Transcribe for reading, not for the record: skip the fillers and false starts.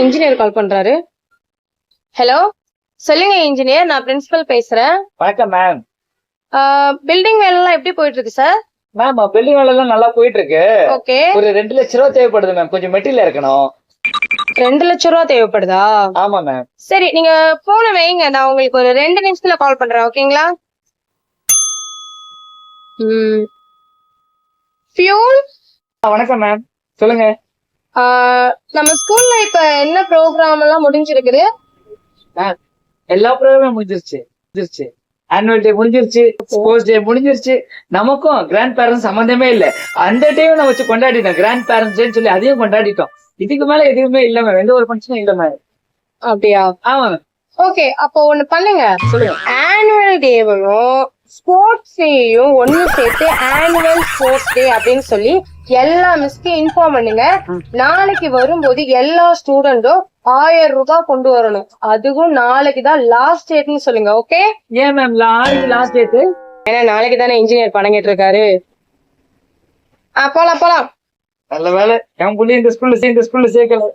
Engineer கால் பண்றாரு. Hello, சொல்லுங்க engineer, நான் பிரின்சிபல் பேசுறேன். வணக்கம் மேம். பில்டிங் வேலை எல்லாம் எப்படி போயிட்டு இருக்கு சார்? மேம் பில்டிங் வேலை எல்லாம் நல்லா போயிட்டு இருக்கு. ஓகே. ஒரு 2 லட்சம் ரூபா தேவைப்படுது மேம். கொஞ்சம் மெட்டீரியல் இருக்கணும். 2 லட்சம் ரூபா தேவைப்படுதா? ஆமா மேம். சரி, நீங்க போன வைங்க, நான் உங்களுக்கு ஒரு 2 நிமிஷத்துல கால் பண்றேன். ஓகேங்களா? ஃபியூல். வணக்கம் மேம், சொல்லுங்க. நம்ம ஸ்கூல்ல இப்ப என்ன ப்ரோக்ராம் எல்லாம் முடிஞ்சிருக்குது? மேம் எல்லா ப்ரோக்ராமும் முடிஞ்சிருச்சு. ஆனுவல் டே முடிஞ்சிருச்சு, ஸ்போர்ட்ஸ் டே முடிஞ்சிருச்சு. நமக்கும் கிராண்ட் பேரண்ட்ஸ் சம்பந்தமே இல்ல. அந்த டேயும் நம்ம வச்சு கொண்டாடிட்டோம். கிராண்ட் பேரண்ட்ஸ் டேன்னு சொல்லி அதையும் கொண்டாடிட்டோம். இதுக்கு மேல எதுவுமே இல்ல மேம். எந்த ஒரு ஃபங்க்ஷனும் இல்ல மேம். அப்படியா? ஆமா மேம். ஓகே, அப்போ ஒண்ணு பண்ணுங்க. சொல்லுங்க. ஆனுவல் டேவையும் ஸ்போர்ட்ஸ் டேயும் ஒண்ணு சேர்த்து ஆனுவல் ஸ்போர்ட்ஸ் டே அப்படின்னு சொல்லி எல்லா மிஸ்க்கும் இன்ஃபார்ம் பண்ணுங்க. நாளைக்கு வரும்போது எல்லா ஸ்டூடெண்டும் 1000 ரூபாய் கொண்டு வரணும். அதுவும் நாளைக்கு தான் லாஸ்ட் டேட்னு சொல்லுங்க. ஓகே? ஏன் மேம் லாஸ்ட் டேட்? ஏன்னா நாளைக்கு தானே இன்ஜினியர் பணம் கேட்டு இருக்காரு. போலாம். நல்ல வேலை என் புள்ளி இந்த ஸ்கூல்ல சேர்க்கல.